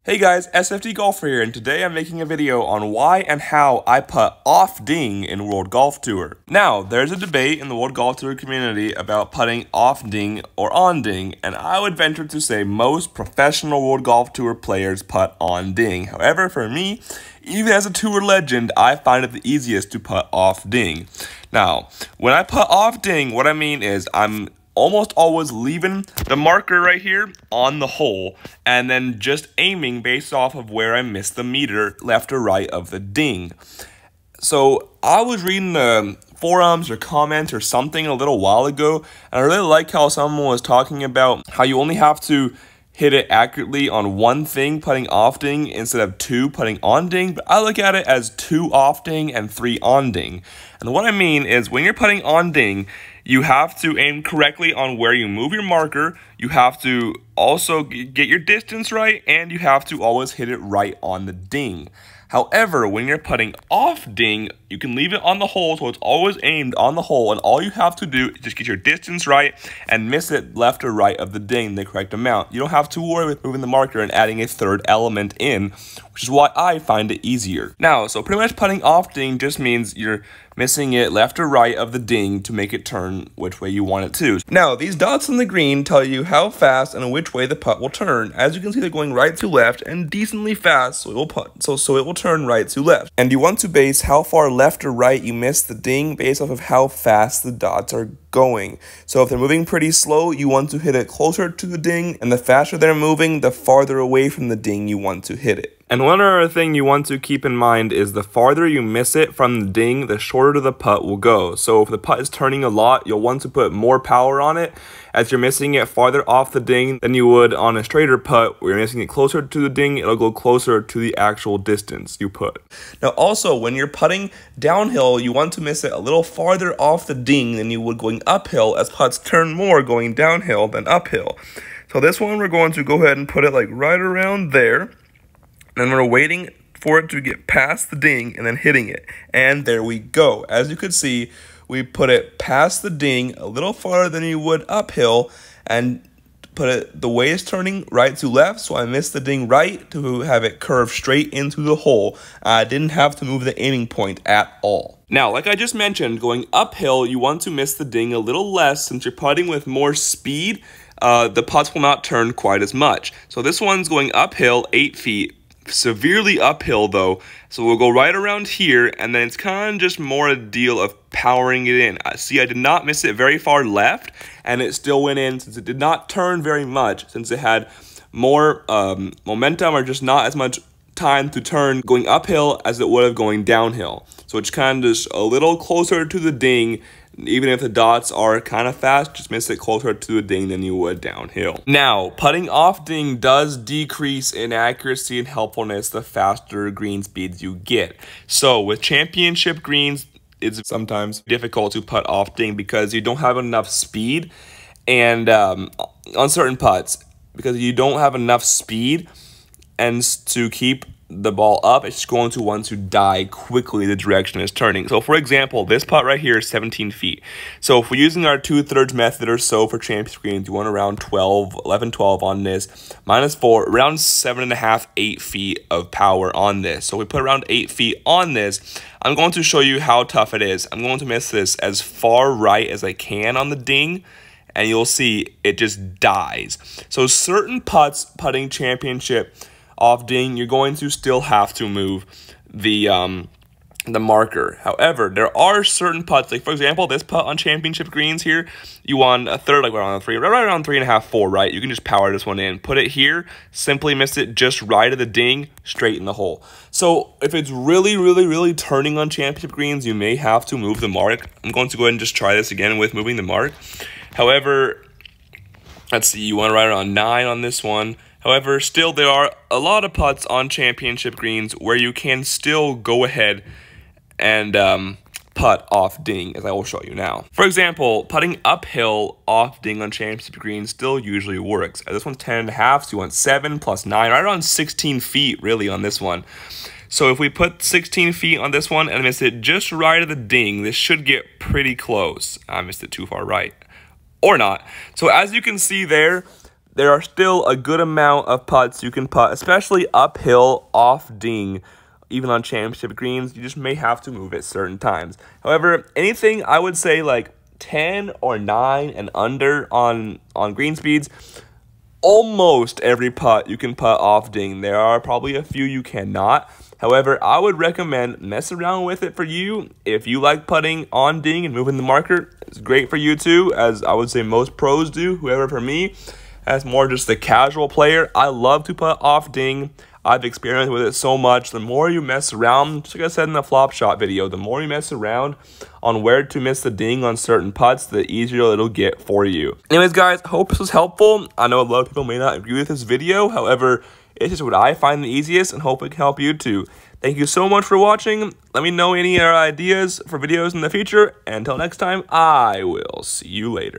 Hey guys, SFD Golfer here, and today I'm making a video on why and how I putt off ding in World Golf Tour. Now, there's a debate in the World Golf Tour community about putting off ding or on ding, and I would venture to say most professional World Golf Tour players putt on ding. However, for me, even as a tour legend, I find it the easiest to putt off ding. Now, when I putt off ding, what I mean is I'm almost always leaving the marker right here on the hole and then just aiming based off of where I missed the meter left or right of the ding. So I was reading the forums or comments or something a little while ago, and I really like how someone was talking about how you only have to hit it accurately on one thing, putting off ding, instead of two putting on ding. But I look at it as 2 off ding and 3 on ding. And what I mean is when you're putting on ding, you have to aim correctly on where you move your marker. You have to also get your distance right, and you have to always hit it right on the ding. However, when you're putting off ding, you can leave it on the hole, so it's always aimed on the hole, and all you have to do is just get your distance right and miss it left or right of the ding the correct amount. You don't have to worry with moving the marker and adding a third element in, which is why I find it easier. Now, so pretty much putting off ding just means you're missing it left or right of the ding to make it turn which way you want it to. Now, these dots on the green tell you how fast and which way the putt will turn. As you can see, they're going right to left and decently fast, so it will turn right to left. And you want to base how far left or right you miss the ding based off of how fast the dots are going. So if they're moving pretty slow, you want to hit it closer to the ding, and the faster they're moving, the farther away from the ding you want to hit it. And one other thing you want to keep in mind is the farther you miss it from the ding, the shorter the putt will go. So if the putt is turning a lot, you'll want to put more power on it, as you're missing it farther off the ding than you would on a straighter putt where you're missing it closer to the ding. It'll go closer to the actual distance you put. Now also, when you're putting downhill, you want to miss it a little farther off the ding than you would going uphill, as putts turn more going downhill than uphill. So this one, we're going to go ahead and put it like right around there. And we're waiting for it to get past the ding and then hitting it. And there we go. As you could see, we put it past the ding a little farther than you would uphill and put it the way it's turning right to left. So I missed the ding right to have it curve straight into the hole. I didn't have to move the aiming point at all. Now, like I just mentioned, going uphill, you want to miss the ding a little less since you're putting with more speed. The putts will not turn quite as much. So this one's going uphill 8 feet. Severely uphill though, so we'll go right around here, and then it's kind of just more a deal of powering it in. See, I did not miss it very far left, and it still went in since it did not turn very much, since it had more momentum or just not as much time to turn going uphill as it would have going downhill. So it's kind of just a little closer to the ding. Even if the dots are kind of fast, just miss it closer to the ding than you would downhill. Now, putting off ding does decrease in accuracy and helpfulness the faster green speeds you get. So with championship greens, it's sometimes difficult to putt off ding because you don't have enough speed, and on certain putts, because you don't have enough speed and to keep the ball up, it's going to want to die quickly the direction it's turning. So for example, this putt right here is 17 feet. So if we're using our 2/3 method or so for championship greens, you want around 11, 12 on this, -4, around 7.5, 8 feet of power on this. So we put around 8 feet on this. I'm going to show you how tough it is. I'm going to miss this as far right as I can on the ding, and you'll see it just dies. So certain putts putting championship off ding, you're going to still have to move the marker. However, there are certain putts, like for example, this putt on championship greens here, you want a third, like around 3, right around 3.5, 4, right? You can just power this one in, put it here, simply miss it just right of the ding, straight in the hole. So if it's really turning on championship greens, you may have to move the mark. I'm going to go ahead and just try this again with moving the mark. However, let's see, you want right around 9 on this one. However, still there are a lot of putts on championship greens where you can still go ahead and putt off ding, as I will show you now. For example, putting uphill off ding on championship greens still usually works. This one's 10.5, so you want 7 plus 9, right around 16 feet really on this one. So if we put 16 feet on this one and miss it just right of the ding, this should get pretty close. I missed it too far right. Or not. So as you can see there, there are still a good amount of putts you can putt, especially uphill off ding. Even on championship greens, you just may have to move it certain times. However, anything I would say like 10 or 9 and under on green speeds, almost every putt you can putt off ding. There are probably a few you cannot. However, I would recommend mess around with it for you. If you like putting on ding and moving the marker, it's great for you too, as I would say most pros do. Whoever, for me, as more just the casual player, I love to putt off ding. I've experienced with it so much. The more you mess around, just like I said in the flop shot video, the more you mess around on where to miss the ding on certain putts, the easier it'll get for you. Anyways, guys, hope this was helpful. I know a lot of people may not agree with this video. However, it's just what I find the easiest and hope it can help you too. Thank you so much for watching. Let me know any ideas for videos in the future. And until next time, I will see you later.